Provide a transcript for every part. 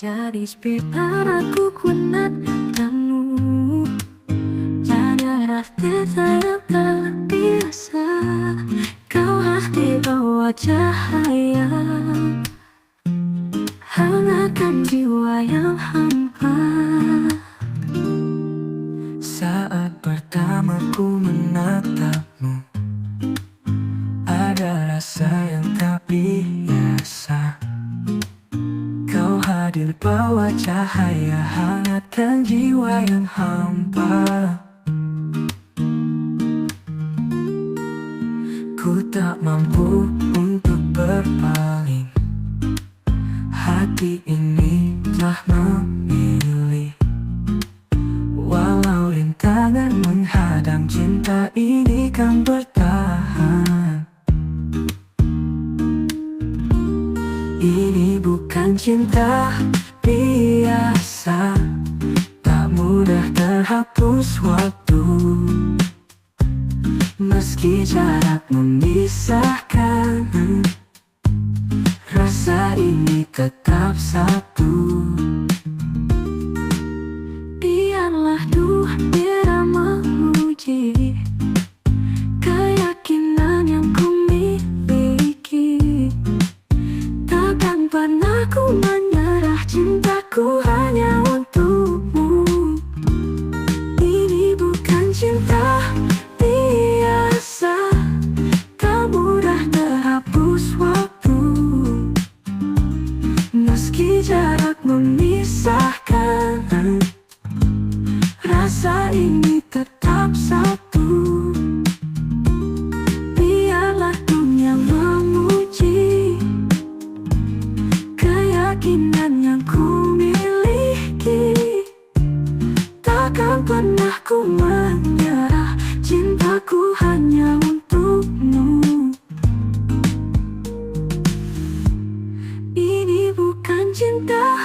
Jadi sekitar aku menatapmu, ada rasa yang tak biasa. Kau hadir bawa cahaya, hangatkan jiwa yang hampa. Saat pertama ku menatapmu, ada rasa yang tak biasa. Kau hadir bawa cahaya, hangatkan jiwa yang hampa. Ku tak mampu untuk berpaling, hati ini telah memilih. Walau rintangan menghadang, cinta ini kan bertahan. Ini bukan cinta biasa, tak mudah terhapus waktu. Meski jarak memisahkan, rasa ini tetap satu. Biarlah dunia menguji keyakinan yang ku miliki. Takkan pernah ku menyerah, cintaku hanya untukmu. Ini bukan cinta biasa, tak mudah terhapus waktu. Meski jarak memisahkan, rasa ini tetap satu. Biarlah dunia memuji keyakinan yang ku miliki. Takkan pernah ku menyerah, cintaku hanya untukmu. Ini bukan cinta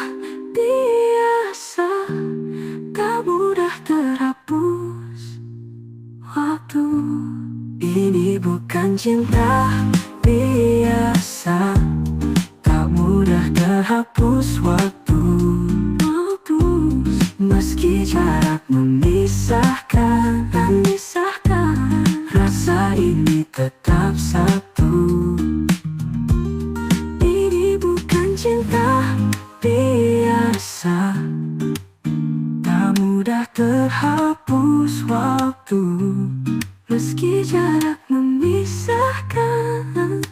biasa, tak mudah terhapus waktu. Ini bukan cinta biasa, tak mudah terhapus waktu. Meski jarak memisahkan, rasa ini tetap satu. Ini bukan cinta Biasa, tak mudah terhapus waktu. meski jarak memisahkan,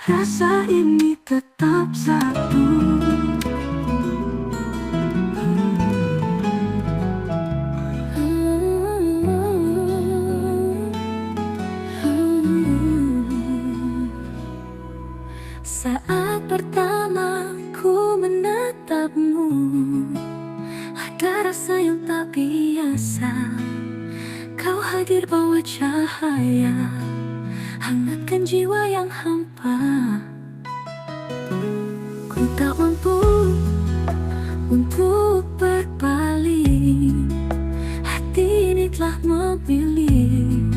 rasa ini tetap satu. Saat pertama ku menatapmu, ada rasa yang tak biasa. Kau hadir bawa cahaya, hangatkan jiwa yang hampa. Ku tak mampu untuk berpaling, hati ini telah memilih.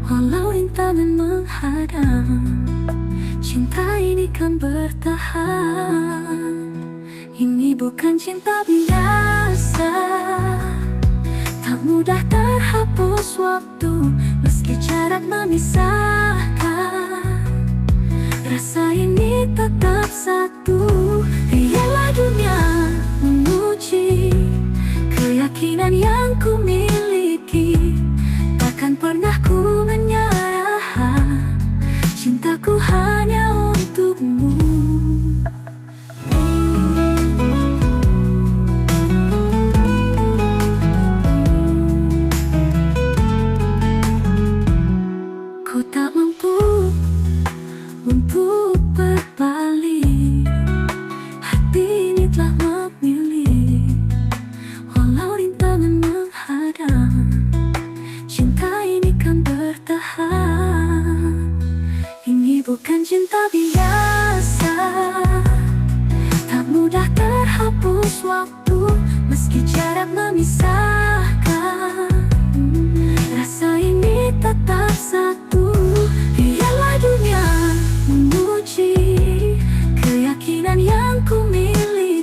Walau rintangan menghadang, cinta ini kan bertahan. Ini bukan cinta biasa, tak mudah terhapus waktu. Meski jarak memisahkan, rasa ini tetap satu. Biarlah dunia menguji keyakinan yang ku miliki. Takkan pernah ku menyerah, cintaku hanya untukmu. Ku tak mampu untuk berpaling, hati ini telah memilih. Walau rintangan menghadang, cinta ini kan bertahan. Ini bukan cinta biasa, tak mudah terhapus waktu. Meski jarak memisahkan, rasa ini tetap satu. Biarlah dunia memuji keyakinan yang ku miliki.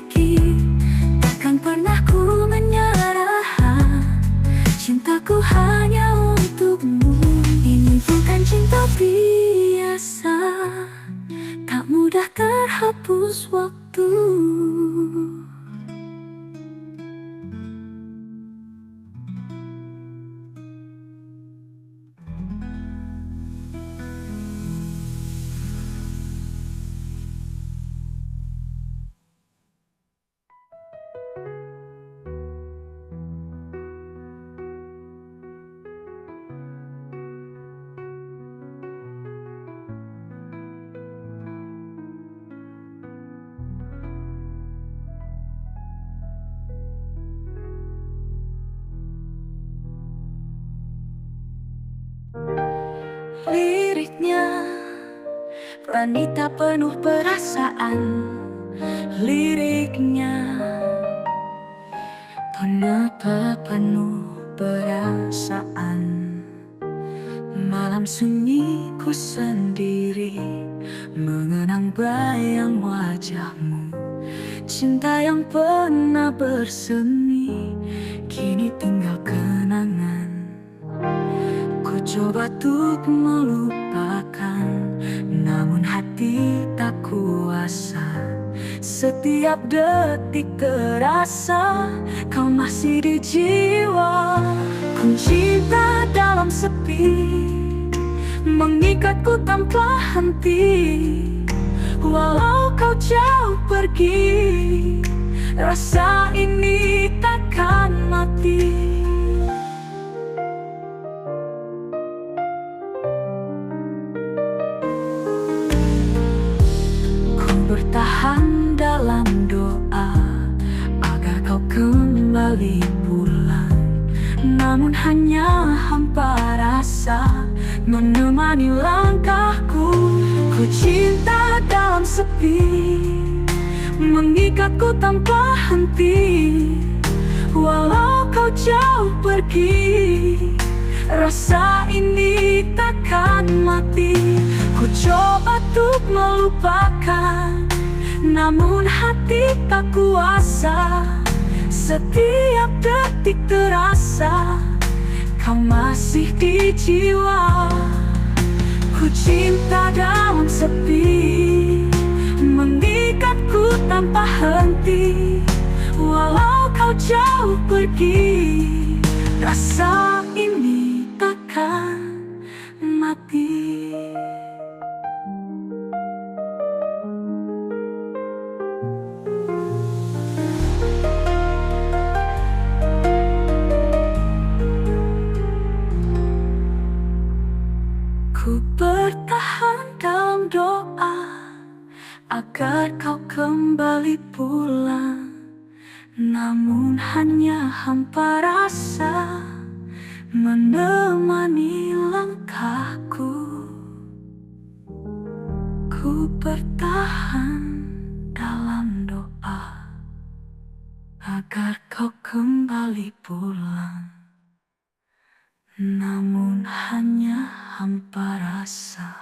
waktu. Liriknya wanita penuh perasaan. Liriknya penuh perasaan. Malam sunyi ku sendiri mengenang bayang wajahmu. Cinta yang pernah bersemi kini tinggal kenangan. Ku coba untuk melupakan, namun hati tak kuasa. Setiap detik terasa kau masih di jiwa. Cinta dalam sepi mengikatku tanpa henti. Walau kau jauh pergi, rasa ini takkan mati. Ku bertahan dalam doa agar kau kembali pulang, namun hanya hampa rasa menemani langkahku. Ku cinta dalam sepi mengikatku tanpa henti. Walau kau jauh pergi, rasa ini takkan mati. Ku coba untuk melupakan, namun hati tak kuasa. Setiap detik terasa kau masih di jiwa. Ku cinta dalam sepi mengikatku tanpa henti. Walau kau jauh pergi, rasa ini takkan mati. Ku bertahan dalam doa agar kau kembali pulang, namun hanya hampa rasa menemani langkahku. Ku bertahan dalam doa agar kau kembali pulang, namun hanya hampa rasa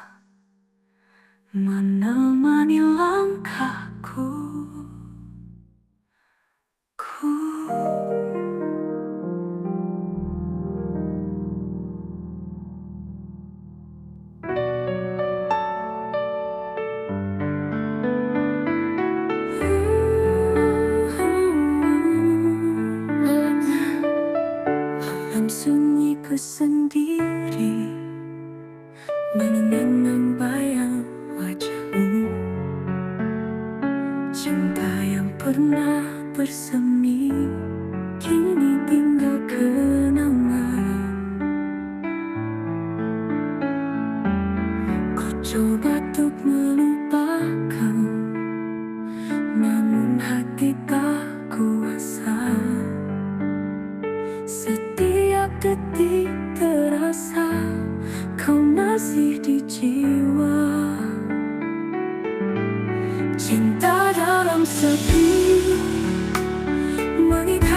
menemani langkahku. Malam sunyi ku sendiri mengenang bayang wajahmu. Cinta yang pernah bersemi kini tinggal kenangan. Ku coba untuk melupakan, namun hati tak kuasa. Setiap detik terasa kau masih di jiwa. Cinta dalam sepi mengikat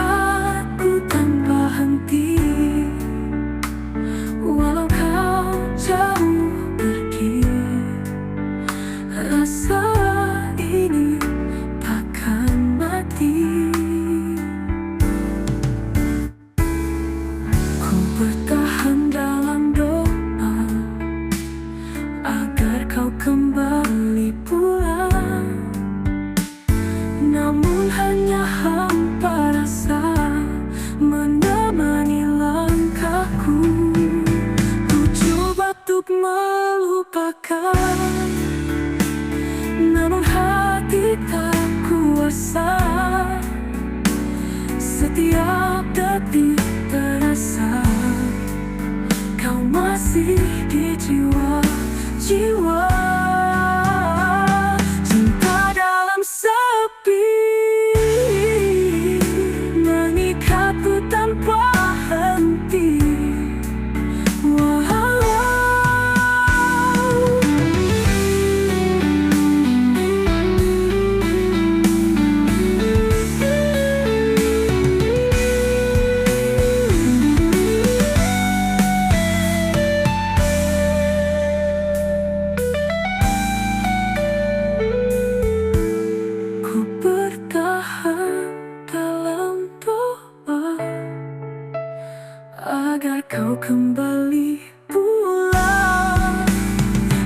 namun hanya hampa rasa menemani langkahku. Ku coba untuk melupakan, namun hati tak kuasa. Setiap detik terasa kau masih di jiwa-jiwa. Cinta dalam sepi mengikatku tanpa henti. Wow. Ku bertahan dalam doa agar kau kembali pulang,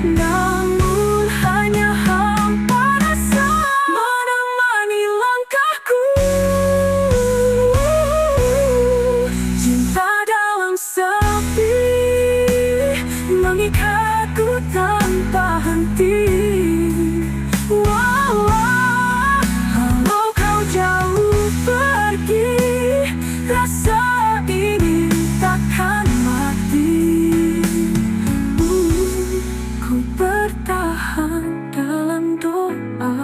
namun hanya hampa rasa menemani langkahku. Cinta dalam sepi mengikatku tanpa henti. Wow, walau kau jauh pergi, rasa ini takkan mati. Ku bertahan dalam doa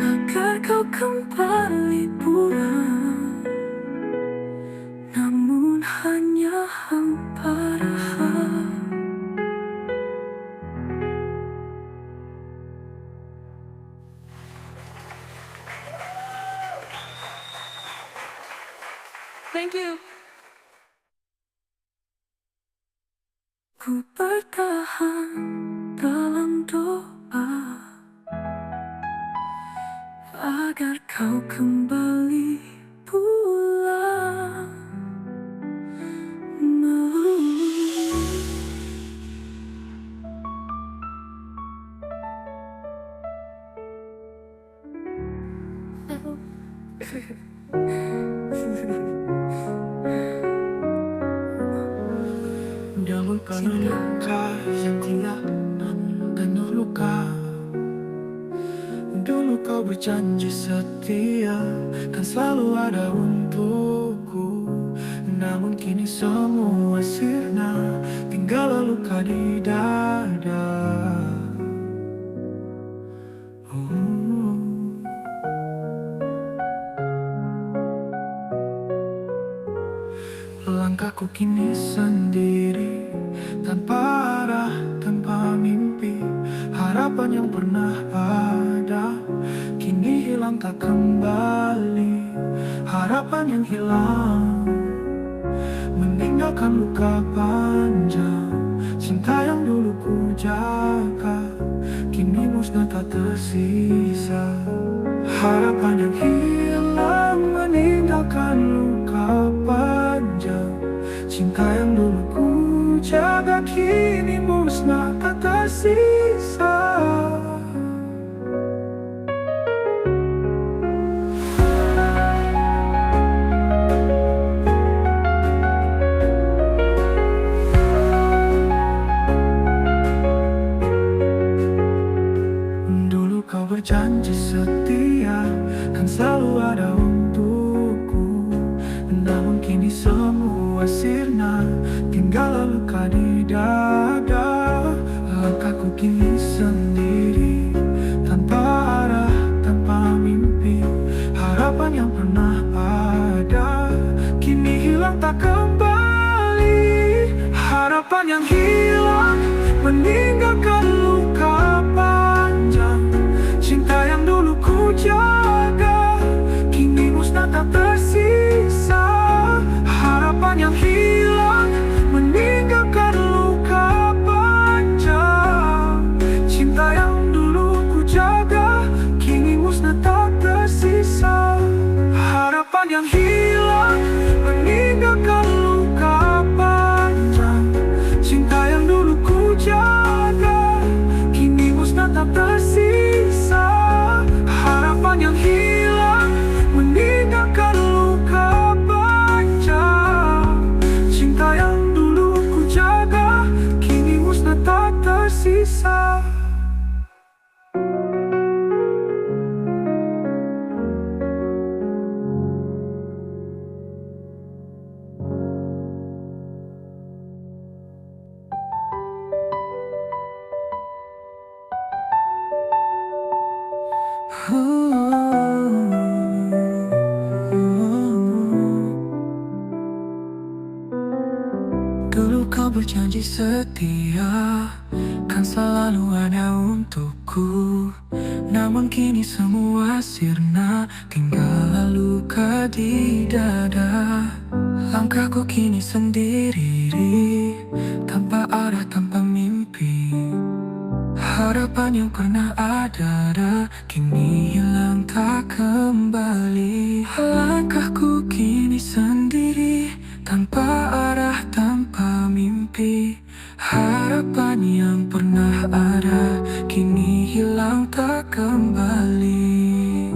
agar kau kembali pulang, namun hanya hampa rasa. Thank you. Ku bertahan dalam doa agar kau kembali pulang. Jangan karena luka yang tidak penuh luka. Dulu kau berjanji setia kan selalu ada untukku, namun kini semua sirna, tinggal luka di dada. Langkahku kini sendiri, tanpa arah, tanpa mimpi. Harapan yang pernah ada kini hilang tak kembali. Harapan yang hilang meninggalkan luka panjang. Cinta yang dulu ku jaga kini musnah tak tersisa. Harapan yang hilang meninggalkan luka panjang. Cinta yang dulu ku jaga kini musnah tak tersisa. Dulu kau berjanji setia kan selalu ada untukku, namun kini semua sirna, tinggal luka di dada. Langkahku kini sendiri, tanpa arah, tanpa mimpi. Harapan yang pernah ada kini hilang tak kembali. Harapan yang hilang meninggalkan luka panjang. Cinta yang dulu ku jaga kini musnah tak tersisa. Harapan yang hilang meninggalkan luka panjang. Cinta yang dulu ku jaga kini musnah tak tersisa. Harapan yang hilang meninggalkan luka panjang. Cinta yang dulu ku jaga berjanji setia, kan selalu ada untukku. Namun kini semua sirna, tinggal luka di dada. Langkahku kini sendiri, tanpa arah, tanpa mimpi. Harapan yang pernah ada, kini hilang tak kembali. Langkahku kini sendiri, tanpa arah, tanpa mimpi. Harapan yang pernah ada, kini hilang tak kembali.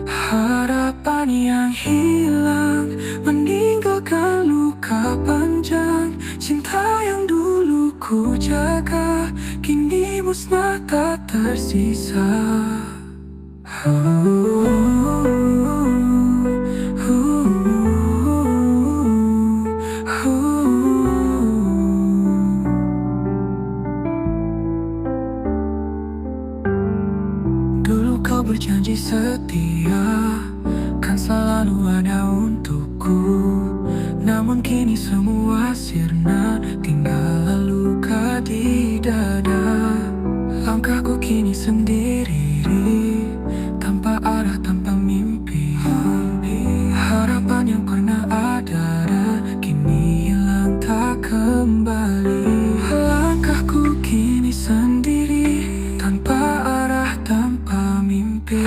Harapan yang hilang, meninggalkan luka panjang. Cinta yang dulu ku jaga, kini musnah tak tersisa. Dulu kau berjanji setia, kan selalu ada untukku. Namun kini semua sirna, tinggal luka di dada. Langkahku kini sendiri, tanpa arah, tanpa mimpi. Harapan yang pernah ada, kini hilang tak kembali. Langkahku kini sendiri, tanpa arah, tanpa mimpi.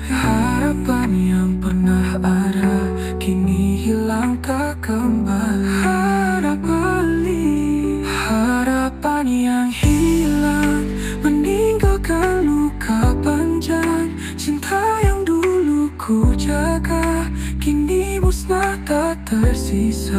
Harapan yang pernah ada, kini hilang tak kembali. Harapan yang hilang, meninggalkan luka panjang. Cinta yang dulu ku jaga, kini musnah tak tersisa.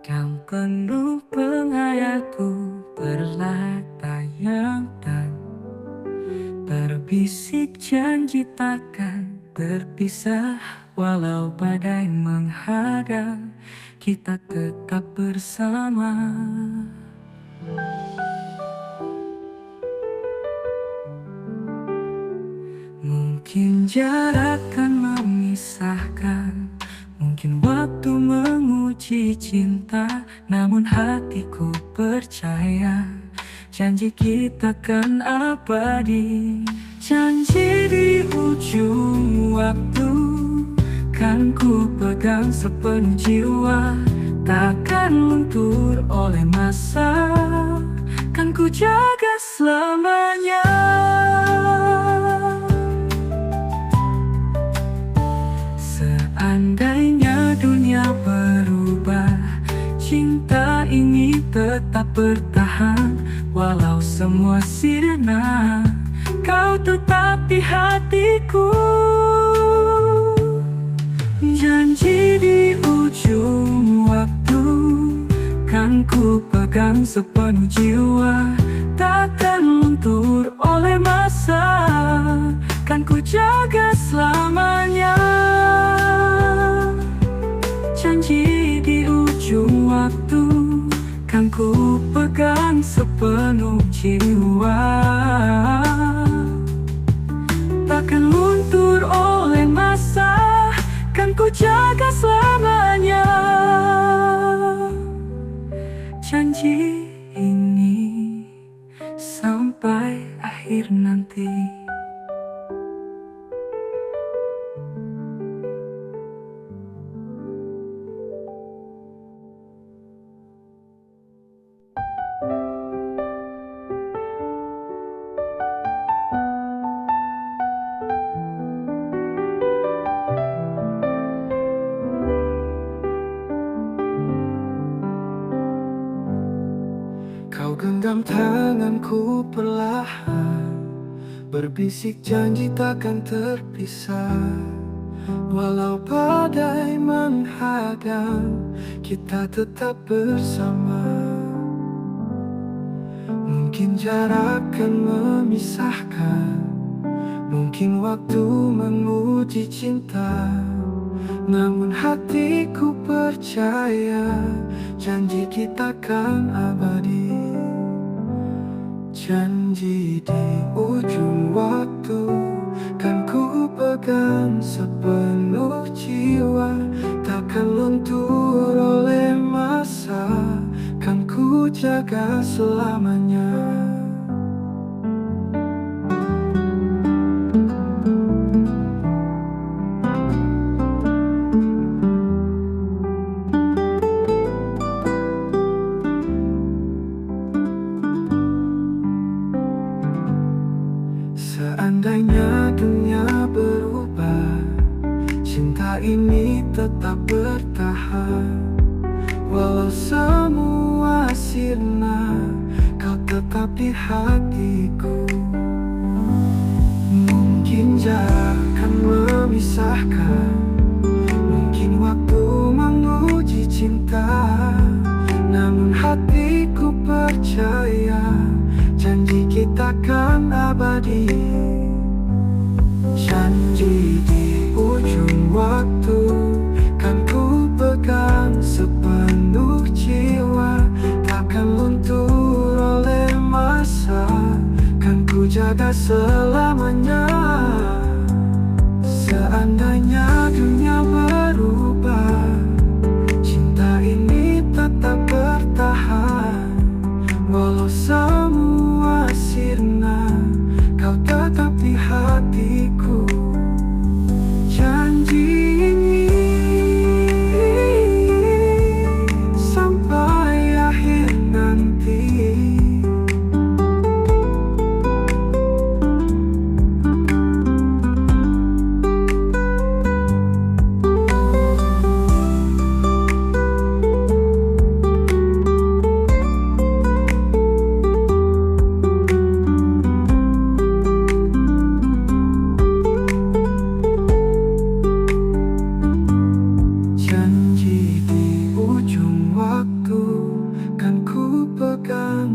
Kau penuh penghayatku, berlatayang dan berbisik janji takkan berpisah. Walau badai menghadang, kita tetap bersama. Mungkin jarak kan memisahkan, mungkin waktu menguji cinta. Namun hatiku percaya, janji kita kan abadi. Janji di ujung waktu, kan ku pegang sepenuh jiwa. Takkan luntur oleh masa, kan ku jaga selamanya. Seandainya dunia berubah, cinta ini tetap bertahan. Walau semua sirna, kau tetap di hatiku. Janji di ujung waktu, kan ku pegang sepenuh jiwa. Takkan luntur oleh masa, kan ku jaga selamanya. Janji di ujung waktu, kan ku pegang sepenuh jiwa. Takkan luntur oleh masa, kan ku jaga selamanya. Janji ini sampai akhir nanti. Kau genggam tanganku perlahan, berbisik janji takkan terpisah. Walau badai menghadang, kita tetap bersama. Mungkin jarak kan memisahkan, mungkin waktu menguji cinta, namun hatiku percaya janji kita kan abadi. Janji di ujung waktu kan ku pegang sepenuh jiwa, takkan luntur oleh masa, kan ku jaga selamanya. Seandainya dunia berubah, cinta ini tetap bertahan. Walau semua sirna, kau tetap di hatiku. Mungkin jarak kan memisahkan, mungkin waktu menguji cinta, namun hatiku percaya janji kita kan abadi. Janji di ujung waktu kan ku pegang sepenuh jiwa, takkan luntur oleh masa, kan ku jaga selamanya. Seandainya dunia berubah, cinta ini tetap bertahan. Walau semua sirna, kau tetap di hatiku. Janji ini sampai akhir nanti.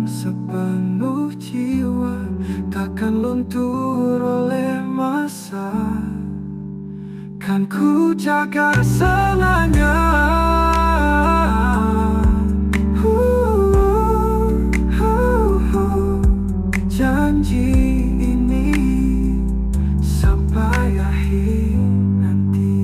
Sepenuh jiwa, takkan luntur oleh masa, kan ku jaga selamanya. Janji ini sampai akhir nanti.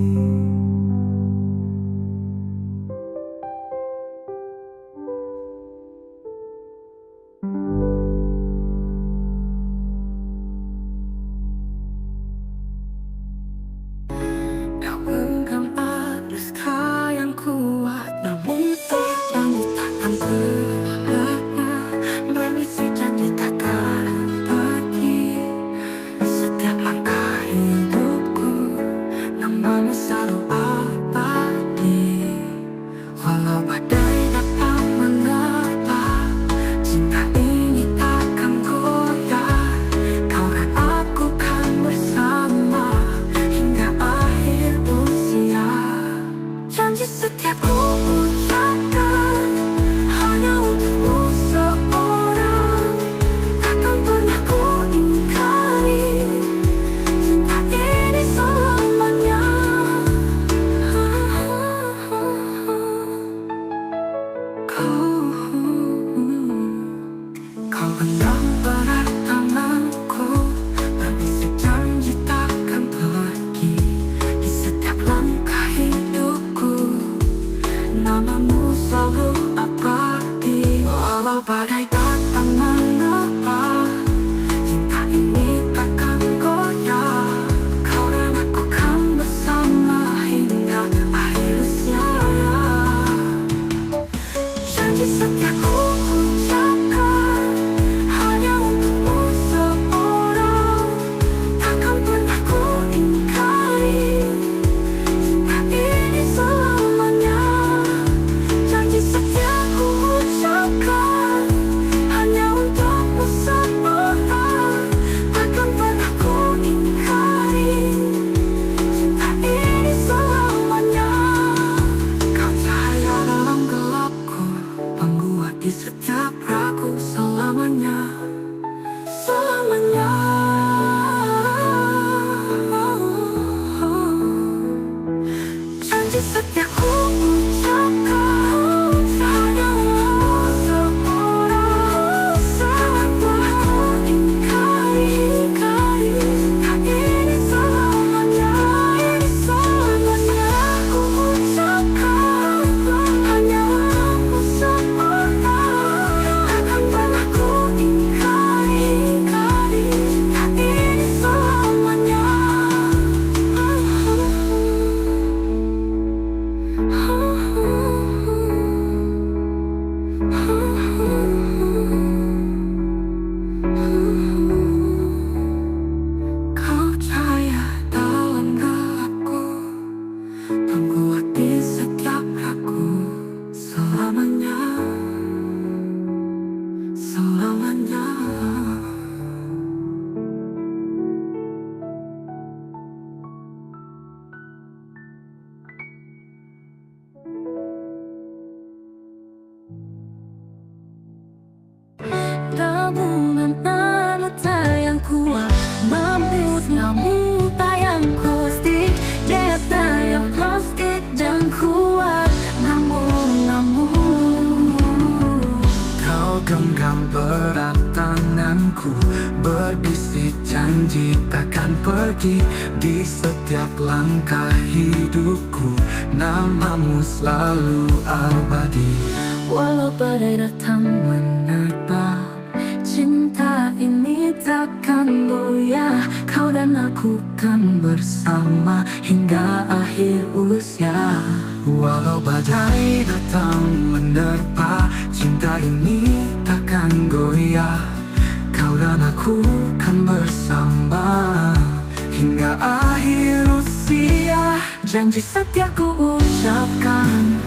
Setiap ku ucapkan hanya untukmu seorang, takkan pernah ku ingkari cinta ini selamanya. Kau genggam erat tanganku, berbisik janji takkan pergi. Di setiap langkah hidupku, namamu selalu abadi. Walau badai datang menerpa, cinta ini takkan goyah. Kau dan aku kan bersama hingga akhir usia. Janji setiap ku ucapkan hanya untukmu seorang, takkan pernah ku ingkari cinta ini selamanya. Janji setiap ku ucapkan di setiap ragu selamanya, selamanya. Janji setia ku ucapkan, hanya untuk seorang. Saat aku ingkari, tak ini selamanya, ini selamanya. Ku ucapkan, hanya untuk seorang. Takkan pernah ku ingkari, tak ini selamanya. Kau cahaya dalam gelapku, penguat di setiap ragu, selamanya, selamanya. Tabungan anggota yang kuat, mampu namun tayang kostik, data yang plastik dan kuat, namun Kau genggam berat tanganku, berbisik janji takkan pergi. Di setiap langkah hidupku, namamu selalu abadi. walau badai datang menerpa, cinta ini takkan goyah. Kau dan aku kan bersama hingga akhir usia. Walau badai datang menerpa, cinta ini takkan goyah. Kau dan aku kan bersama hingga akhir usia. Janji setia ku ucapkan,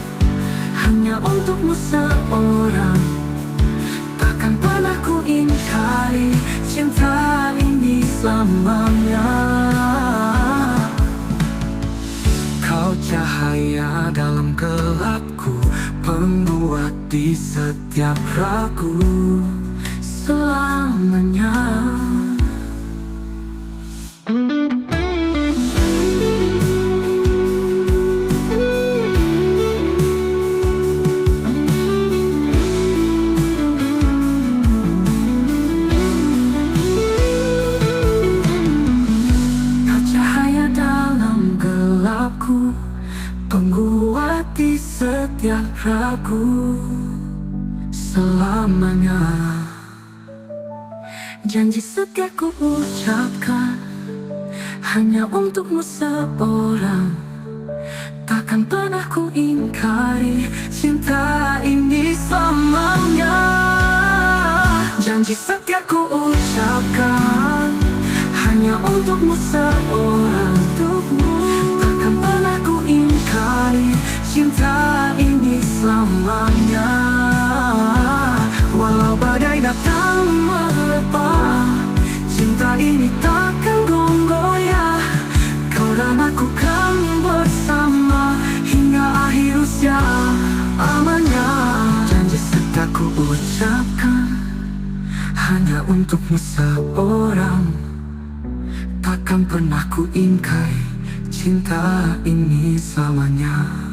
hanya untukmu seorang. Takkan pernah ku ingkari, cinta ini selamanya. Kau cahaya dalam gelapku, penguat di setiap ragu, Selamanya. Kau cahaya dalam gelapku, penguat di setiap ragu, selamanya. Janji setia ku ucapkan, hanya untukmu seorang. Takkan pernah ku ingkari, cinta ini selamanya. Janji setia ku ucapkan, hanya untukmu seorang. Takkan pernah ku ingkari, cinta ini selamanya. Walau badai datang menerpa, cinta ini takkan goyah. Kau dan aku kan bersama hingga akhir usia, amannya. Janji setia ku ucapkan, hanya untukmu seorang. Takkan pernah ku ingkari, cinta ini selamanya.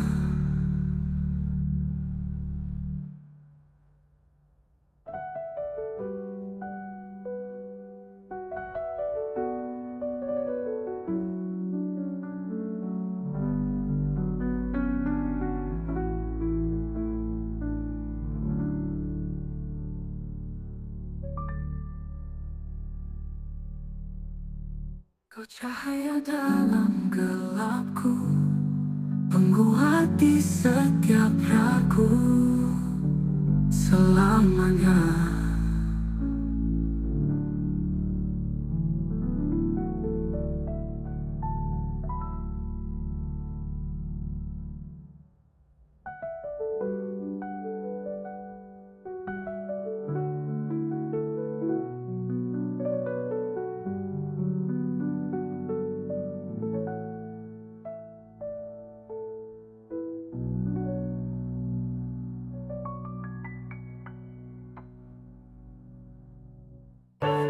Kau cahaya dalam gelapku, penguat di setiap ragu, Selamanya.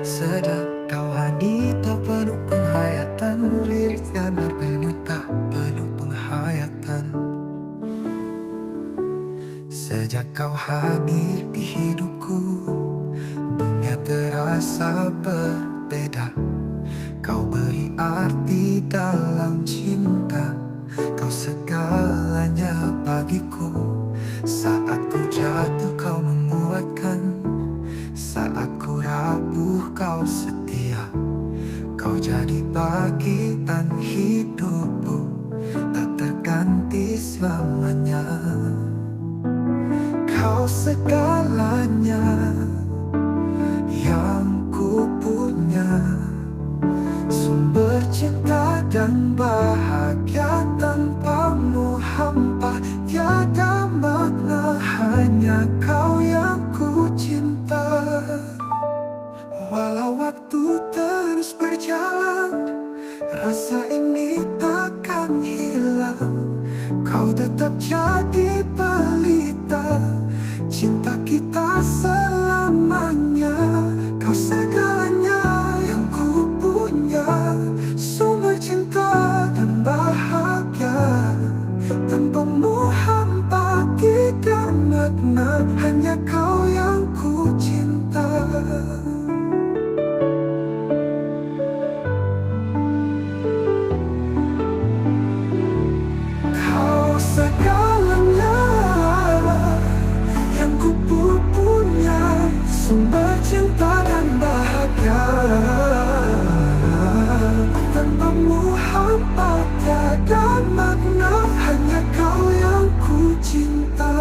Sedang kau hadir tak penuh penghayatan, liriknya berpenuh tak penuh penghayatan. Sejak kau hadir di hidupku, dunia terasa berbeda. Kau beri arti dalam cinta, kau segalanya bagiku. Saat ku jatuh kau menguatkan, saat ku rapuh kau setia. Kau jadi bagian hidupku, tak terganti selamanya. Kau segalanya yang ku punya, sumber cinta dan bahagia. Tanpamu hampa tiada makna, hanya kau yang ku cinta. Walau waktu terus berjalan, rasa ini takkan hilang. Kau tetap jadi pelita cinta kita selamanya. Kau segalanya yang ku punya, sumber cinta dan bahagia. Tanpamu hampa tidak makna, hanya kau yang ku cinta. Kau segalanya yang ku punya, sumber cinta dan bahagia. Tanpamu hampa tiada makna, hanya kau yang ku cinta.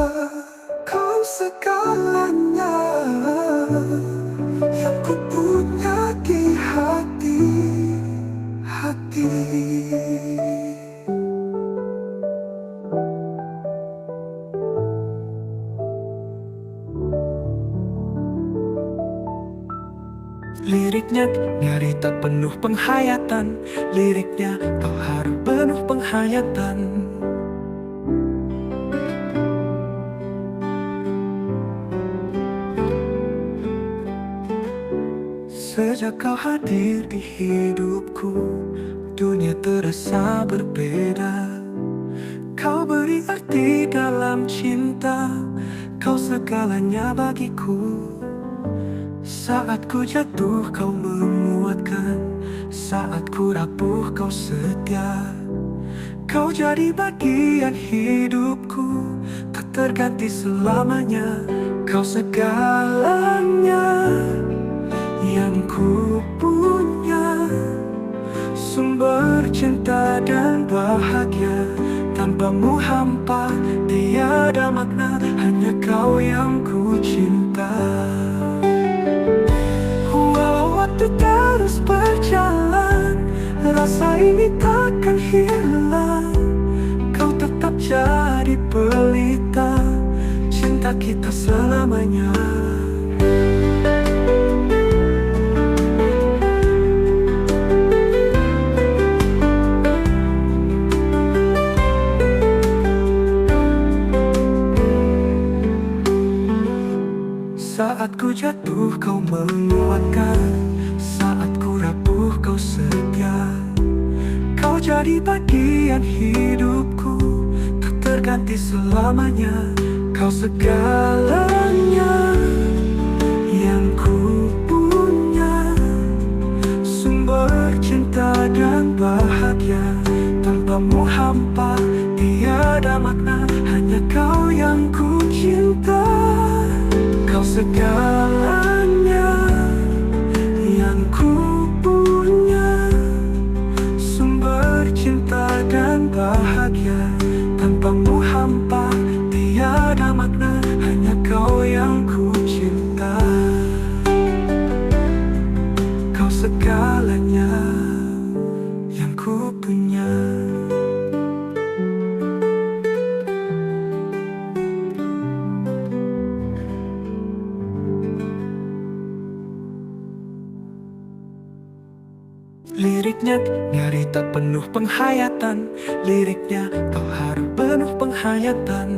Kau segalanya yang ku punya di hati. Liriknya nyari tak penuh penghayatan, liriknya kau harus penuh penghayatan. Sejak kau hadir di hidupku, dunia terasa berbeda. Kau beri arti dalam cinta, kau segalanya bagiku. Saat ku jatuh kau menguatkan, saat ku rapuh kau setia. Kau jadi bagian hidupku, tak terganti selamanya. Kau segalanya yang ku punya, sumber cinta dan bahagia. Tanpamu hampa tiada makna, hanya kau yang ku cinta. Walau waktu terus berjalan, rasa ini takkan hilang. Kau tetap jadi pelita cinta kita selamanya. Saat ku jatuh kau menguatkan, saat ku rapuh kau setia. Kau jadi bagian hidupku, tak terganti selamanya. Kau segalanya yang ku punya, sumber cinta dan bahagia. Tanpamu hampa tiada makna, hanya kau yang ku cinta. Kau segalanya yang ku punya, sumber cinta dan bahagia. Tanpamu hampa tiada makna, hanya kau yang ku cinta. Kau segalanya yang ku punya. Liriknya nyari tak penuh penghayatan, liriknya kau harus penuh penghayatan.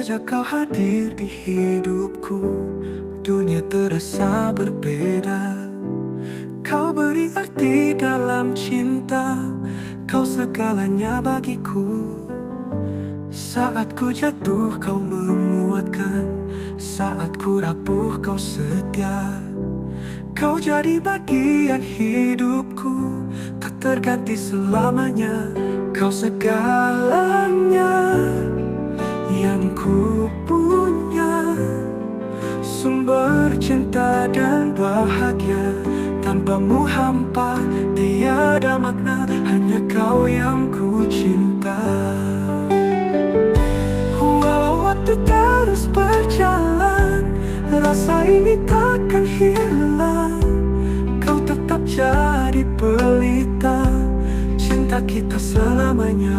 sejak kau hadir di hidupku, dunia terasa berbeda. Kau beri arti dalam cinta, kau segalanya bagiku. Saat ku jatuh kau menguatkan, saat ku rapuh kau setia. Kau jadi bagian hidupku, tak terganti selamanya. Kau segalanya yang ku punya, sumber cinta dan bahagia. Tanpamu hampa, tiada makna, hanya kau yang ku cinta. Walau waktu terus berjalan, rasa ini takkan hilang. Kau tetap jadi pelita cinta kita selamanya.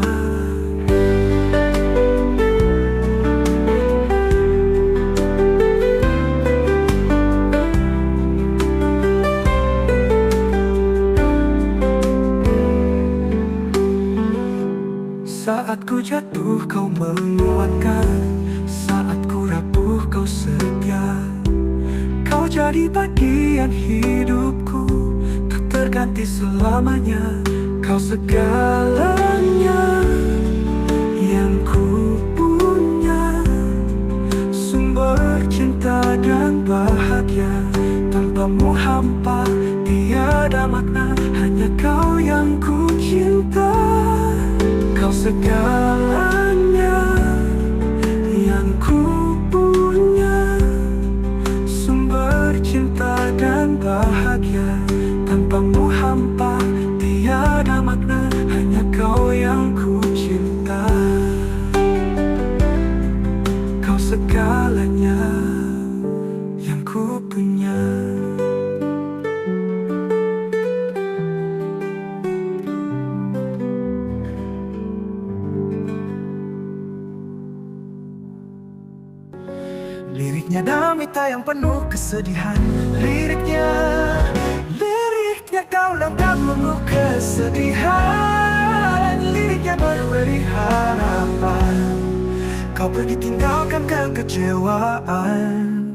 Saat ku jatuh kau menguatkan, saat ku rapuh kau setia. Kau jadi bagian hidupku, tak terganti selamanya. Kau segalanya yang ku punya, sumber cinta dan bahagia. Tanpamu hampa, tiada makna, hanya kau yang ku cinta. Kau segalanya yang ku punya, sumber cinta dan bahagia. Tanpamu hampa, tiada makna, hanya kau yang ku cinta. Kau segalanya yang ku punya. Liriknya damai yang penuh kesedihan. Liriknya kau lengkap penuh kesedihan. Liriknya memberi harapan, kau pergi tinggalkan kekecewaan.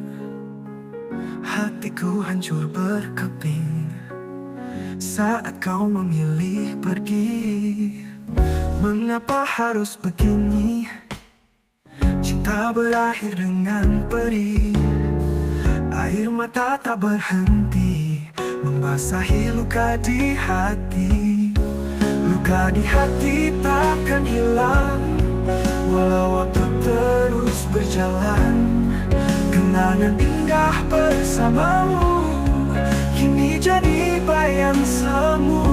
Hatiku hancur berkeping saat kau memilih pergi. Mengapa harus begini? Cinta berakhir dengan perih. Air mata tak berhenti membasahi luka di hati. Luka di hati takkan hilang walau waktu terus berjalan. Kenangan indah bersamamu kini jadi bayang semu.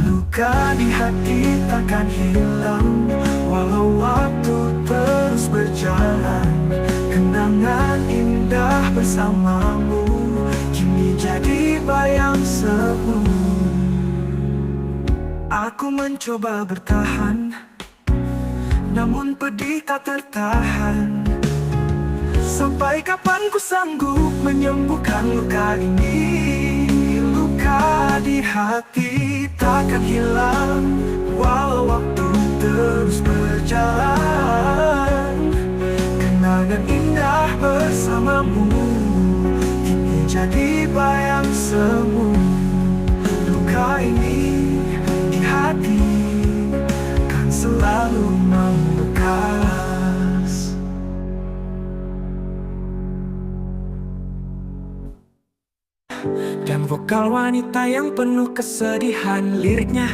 Luka di hati takkan hilang walau waktu terus berjalan. Kenangan indah bersamamu kini jadi bayang semu. Aku mencoba bertahan, namun pedih tak tertahan. Sampai kapan ku sanggup menyembuhkan luka ini? Luka di hati takkan hilang walau waktu terus berjalan. Kenangan indah bersamamu kini jadi bayang semu. Luka ini di hati kan selalu membekas. Dan vokal wanita yang penuh kesedihan. Liriknya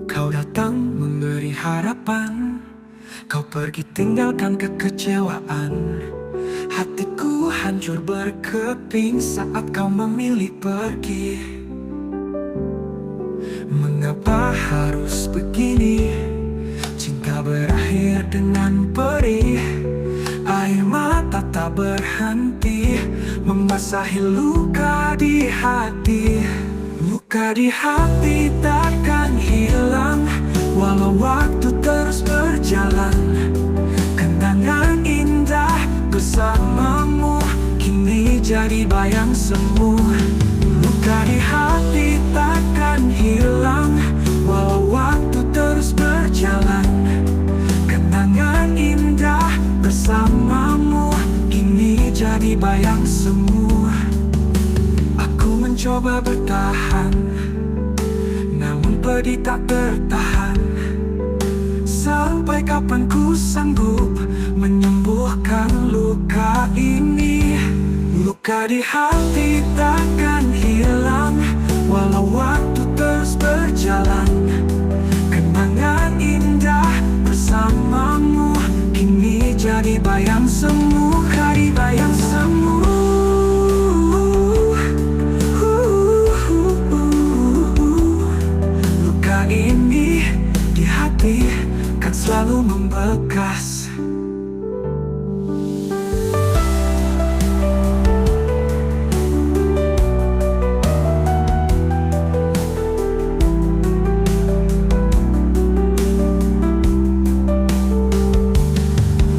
kau datang memberi harapan, kau pergi tinggalkan kekecewaan. Hatiku hancur berkeping saat kau memilih pergi. Mengapa harus begini? Cinta berakhir dengan perih. Air mata tak berhenti membasahi luka di hati. Luka di hati takkan hilang walau waktu terus berjalan. Kenangan indah bersamamu kini jadi bayang semu. Luka di hati takkan hilang walau waktu terus berjalan. Kenangan indah bersamamu kini jadi bayang semu. Aku mencoba bertahan, namun pedih tak bertahan. Sampai kapan ku sanggup menyembuhkan luka ini? Luka di hati takkan hilang walau waktu terus berjalan. Kenangan indah bersamamu kini jadi bayang semu. Jadi bayang semu. Luka ini di hati kan selalu membekas.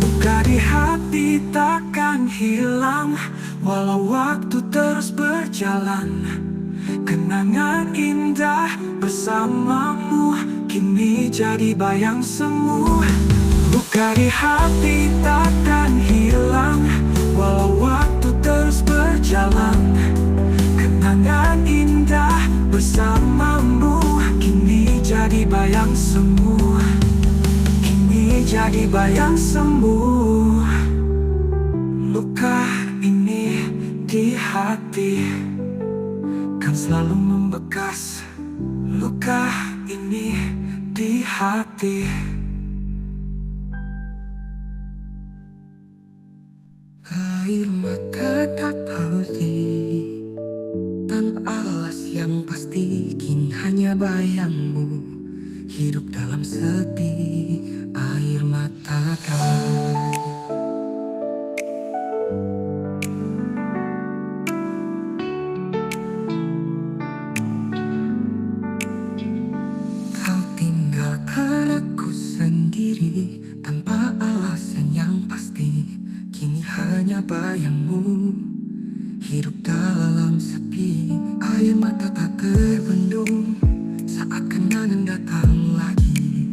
Luka di hati takkan hilang walau waktu terus berjalan. Kenangan indah bersamamu kini jadi bayang semu. Luka di hati takkan hilang walau waktu terus berjalan. Kenangan indah bersamamu kini jadi bayang semu. Kini jadi bayang semu. Luka ini di hati kan selalu membekas. Luka ini di hati. Air mata tak henti, tanpa alas yang pasti kini hanya bayangmu. Hidup dalam sepi, air mata kan. Kau tinggalkan aku sendiri tanpa alasan yang pasti. Kini hanya bayangmu. Hidup dalam sepi, air mata tak terbendung saat kenangan datang lagi.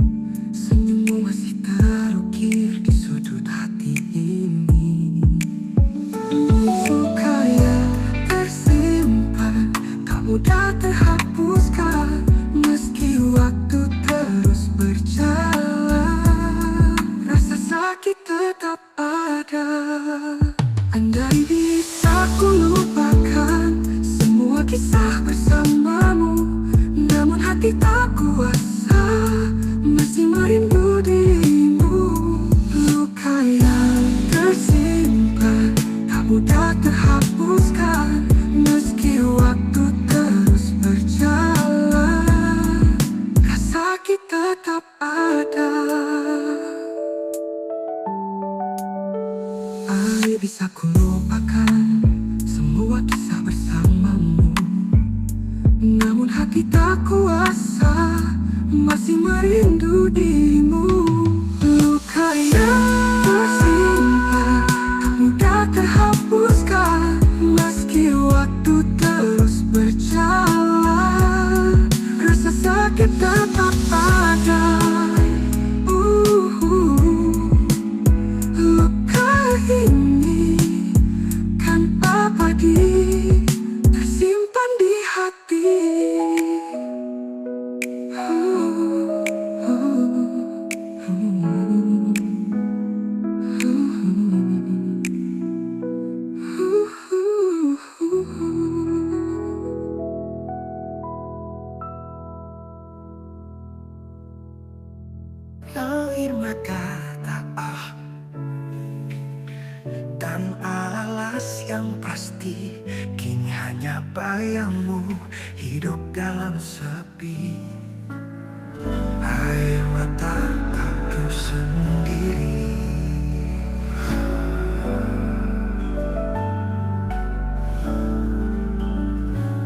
Senyummu masih terukir di sudut hati ini. Luka yang tersimpan tak mudah terhapuskan meski waktu terus berjalan. Rasa sakit tetap ada. Andai bisa ku lupakan semua kisah bersamamu, namun hati tak kuasa masih merindu dirimu. Luka yang tersimpan tak mudah terhapuskan meski waktu terus berjalan. Rasa sakit tetap ada. Andai bisa ku lupakan semua kisah bersamamu, namun hati tak kuasa masih merindu dirimu. Luka yang tersimpan tak mudah terhapuskan meski waktu terus berjalan. Rasa sakit tetap ada. Luka ini kan abadi tersimpan di hati. Air mata tak dan alas yang pasti kini hanya bayangmu. Hidup dalam sepi, air mata aku sendiri.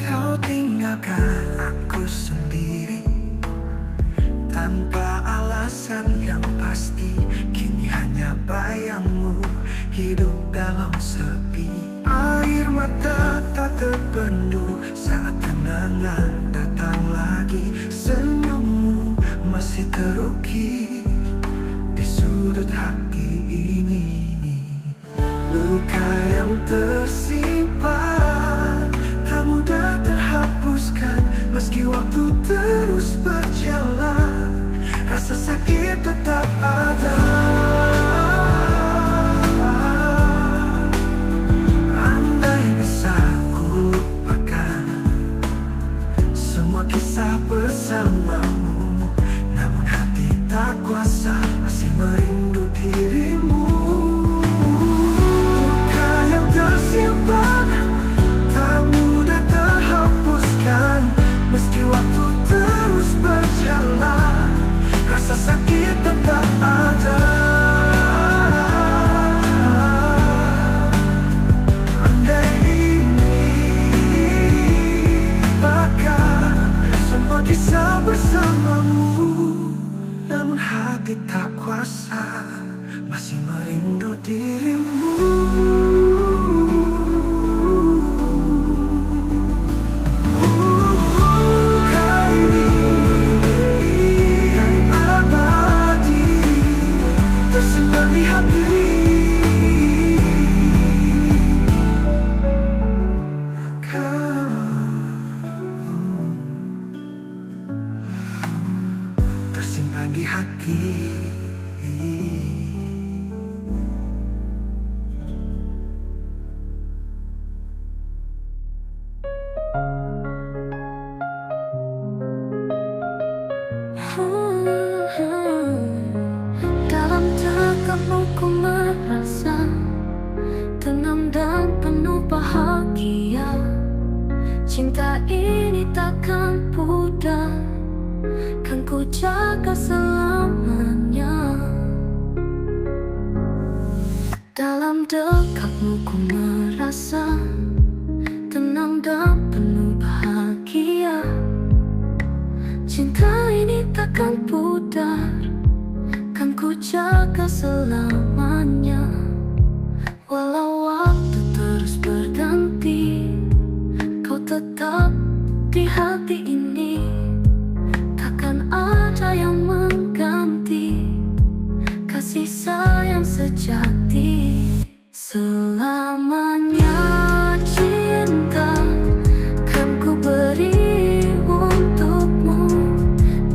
Kau tinggalkan aku sendiri tanpa alasan yang pasti. Kini hanya bayangmu. Hidup dalam sepi, air mata tak terbendung saat kenangan datang lagi. Senyummu masih terukir di sudut hati ini. Luka yang tersimpan tak mudah terhapuskan. Meski waktu terus berjalan, rasa sakit tetap ada. Andai bisa ku lupakan semua kisah bersamamu, namun hati tak kuasa masih merindu dirimu. Luka yang tersimpan tak mudah terhapuskan. Meski waktu terus berjalan, rasa sakit tetap ada. Andai ini bahkan semua kisah bersamamu, namun hati tak kuasa masih merindu dirimu. Di hati tersimpan di hati. Dalam dekatmu ku merasa tenang dan penuh bahagia. Cinta ini takkan pudar, kan ku jaga selamanya. Dalam dekatmu ku merasa tenang dan penuh bahagia. Cinta ini takkan pudar, kan ku jaga selamanya. Walau waktu terus berganti, kau tetap di hati ini. Takkan ada yang mengganti kasih sayang sejati. Selamanya cinta kan ku beri untukmu.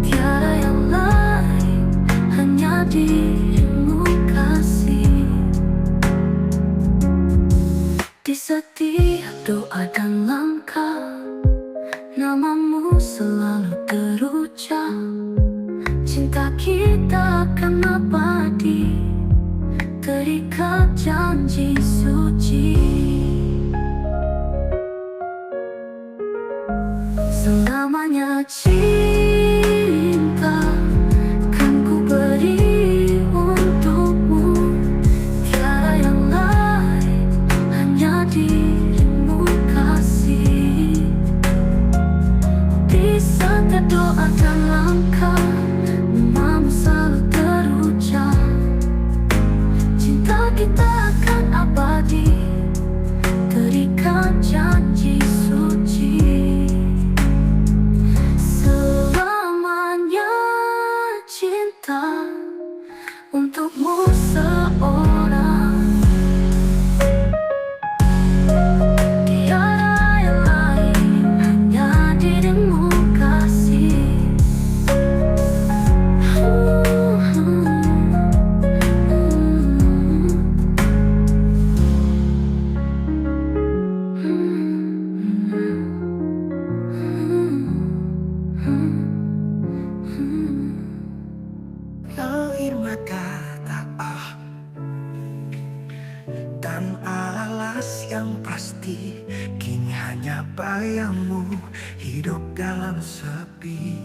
Tiada yang lain, hanya dirimu kasih. Di setiap doa dan langkah, namamu selalu terucap. Cinta kita akan abadi, terikat janji suci. Selamanya cinta kan ku beri untukmu. Tiada yang lain, hanya dirimu kasih. Di setiap doa dan langkah, namamu selalu terucap. Cinta kita akan abadi, terikat janji suci. Selamanya cinta untukmu seorang. Tiada yang lain, hanya dirimu kasih. Air mata tak dan alas yang pasti, kini hanya bayangmu hidup dalam sepi.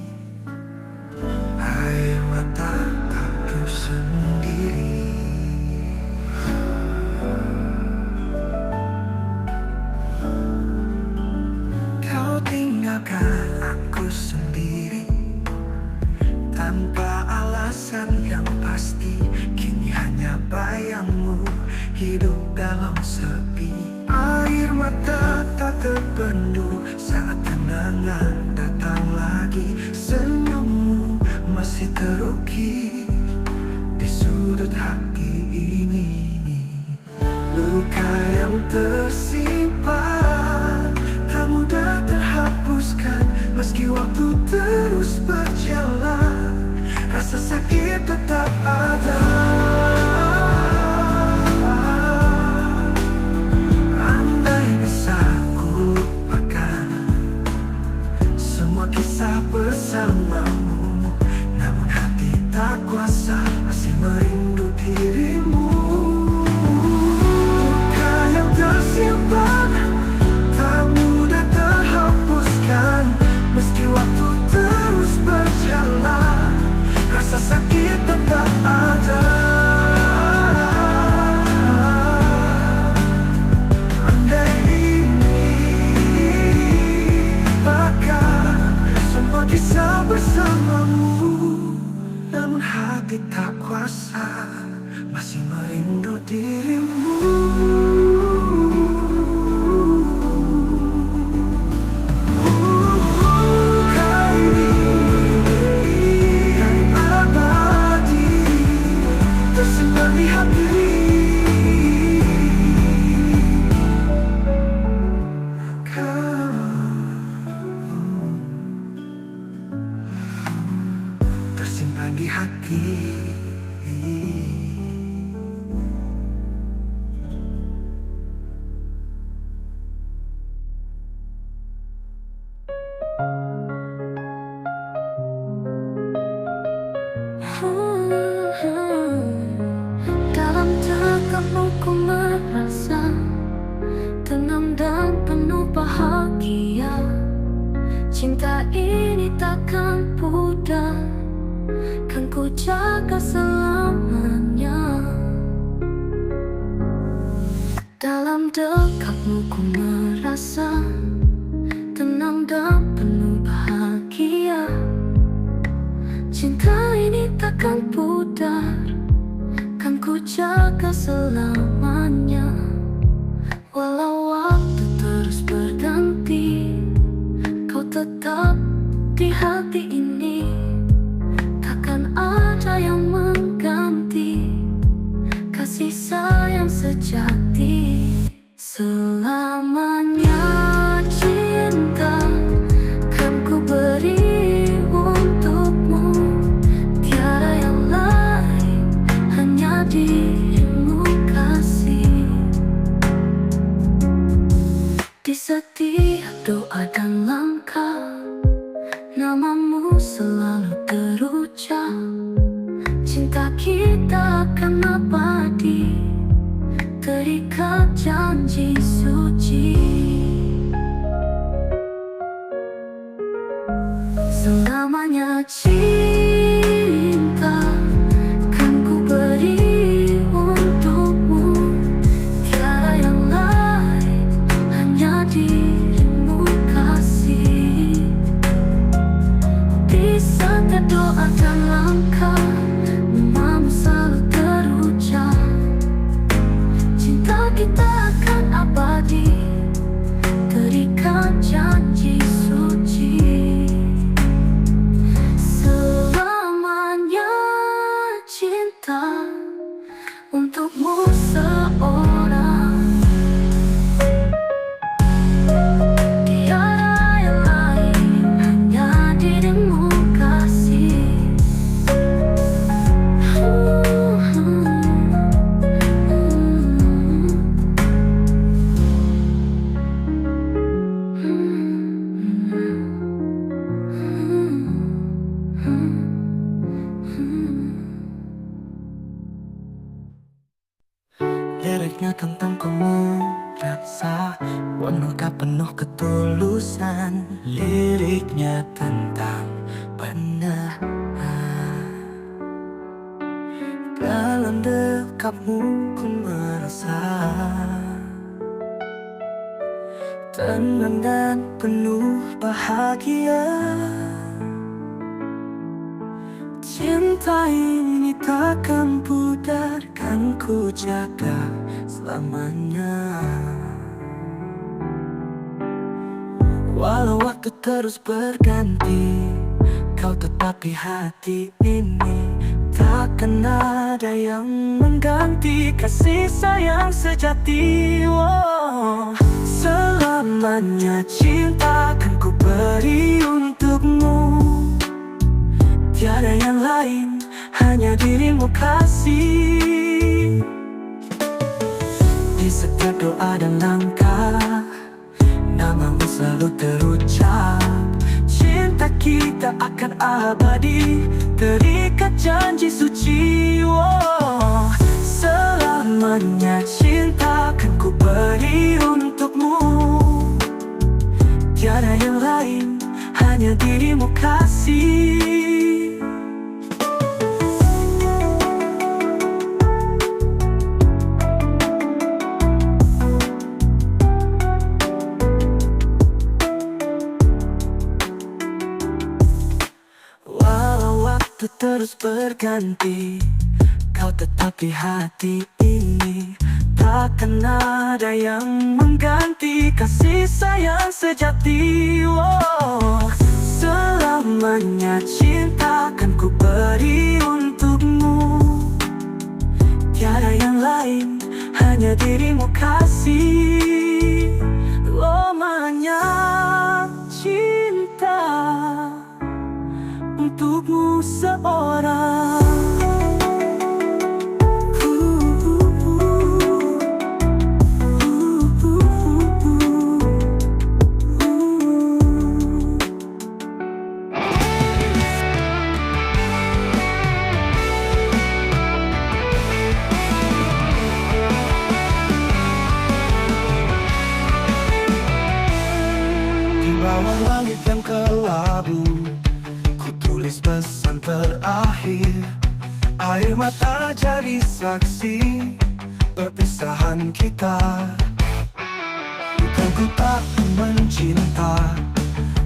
Air mata aku sendiri. Kau tinggalkan aku sendiri tanpa alasan yang pasti, kini hanya bayangmu hidup dalam sepi. Air mata kata tak terpendam. Saat kenangan datang lagi, senyummu masih terukir di sudut hati ini. Luka yang tersimpan tak mudah terhapuskan. Meski waktu terus berjalan, rasa sakit tetap ada. Andai bisa ku lupakan semua kisah bersamamu, namun hati tak kuasa masih merindu dirimu. Luka yang tersimpan tak mudah terhapuskan. Meski waktu terus berjalan, rasa sakit tetap ada. Andai ini bahkan semua kisah bersamamu, namun hati tak kuasa masih merindu dirimu. Tersimpan di hati. Dalam dekatmu ku merasa tenang dan penuh bahagia. Cinta ini takkan pudar, kan ku jaga selamanya. Dalam dekatmu ku merasa tenang dan penuh bahagia. Cinta ini takkan pudar, kan ku jaga selamanya. Walau waktu terus berganti, kau tetap di hati ini. Takkan ada yang mengganti kasih sayang sejati. Selamanya cinta kan ku beri untukmu. Tiada yang lain, hanya dirimu kasih. Di setiap doa dan langkah, namamu selalu terucap. Cinta kita akan abadi, terikat janji suci. Selamanya cinta kan ku beri untukmu. Tiada yang lain, hanya dirimu kasih. Di setiap doa dan langkah, namamu selalu terucap. Cinta kita akan abadi, terikat janji suci. Selamanya cinta untukmu seorang. Tiada yang lain, hanya dirimu kasih. Liriknya tentang kamu rasa penuh ketulusan. Liriknya tentang benar. Dalam dekapmu ku merasa tenang dan penuh bahagia. Cinta ini takkan pudar, kan ku jaga selamanya. Walau waktu terus berganti, kau tetapi hati ini takkan ada yang mengganti kasih sayang sejati. Selamanya cinta akan ku beri untukmu, tiada yang lain, hanya dirimu kasih. Di setiap doa dan langkah, namamu selalu terucap. Cinta kita akan abadi, terikat janji suci. Selamanya cinta akan ku beri untukmu, tiada yang lain, hanya dirimu kasih. Terus berganti, kau tetapi hati ini takkan ada yang mengganti kasih sayang sejati. Selamanya cinta akan ku beri untukmu, tiada yang lain, hanya dirimu kasih. Lamanya cinta untukmu seorang. Di bawah langit yang kelabu, tulis pesan terakhir. Air mata jadi saksi perpisahan kita. Bukan ku tak mencinta,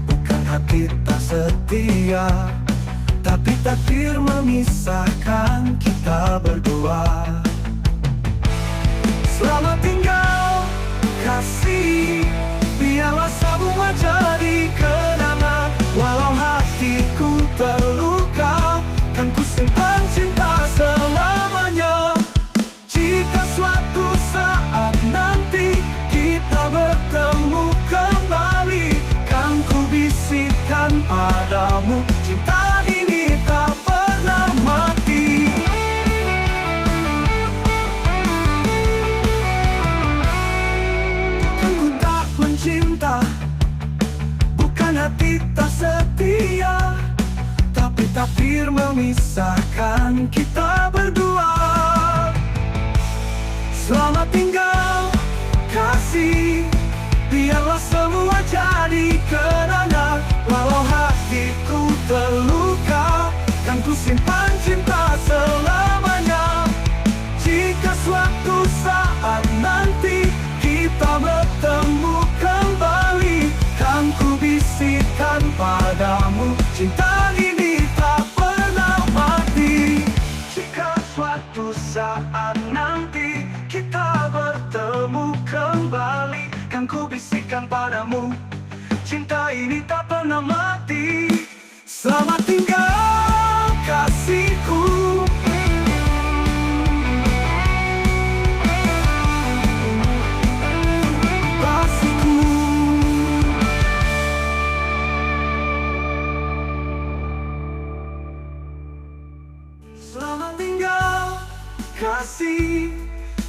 bukan hati tak setia, tapi takdir memisahkan kita berdua. Selamat tinggal kasih, biarlah semua jadi kenangan. Walau hatiku terluka, kan ku simpan cinta selamanya. Jika suatu saat nanti kita bertemu kembali, kan ku bisikkan padamu, cinta ini tak pernah mati. Kan ku tak mencinta, bukan hati tak setia, tapi takdir memisahkan kita berdua. Selamat tinggal kasih, biarlah semua jadi kenangan. Walau hatiku terluka, kan ku simpan cinta selamanya. Jika suatu saat nanti kita bertemu kembali, kan ku bisikkan padamu, cinta ini tak pernah mati. Jika suatu saat nanti kita bertemu kembali, kan ku bisikkan padamu, cinta ini tak pernah mati. Selamat tinggal kasihku. Selamat tinggal kasih,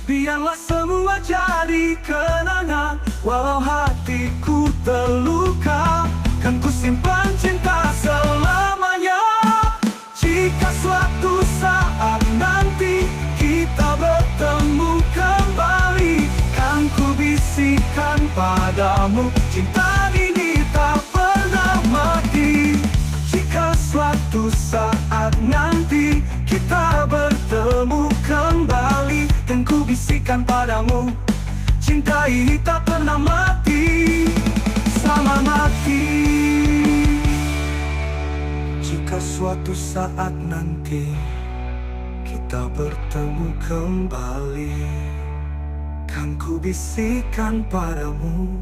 biarlah semua jadi kenangan. Walau hatiku terluka, kan ku simpan cinta selamanya. Jika suatu saat nanti kita bertemu kembali, kan ku bisikkan padamu, cinta ini tak pernah mati. Jika suatu saat nanti kita bertemu kembali, dan ku bisikkan padamu, cinta ini tak pernah mati, sama mati. Jika suatu saat nanti kita bertemu kembali, kan ku bisikkan padamu,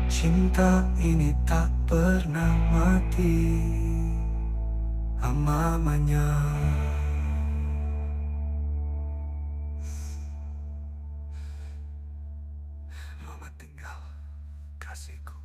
Cinta ini tak pernah mati amamanya. Selamat tinggal kasihku.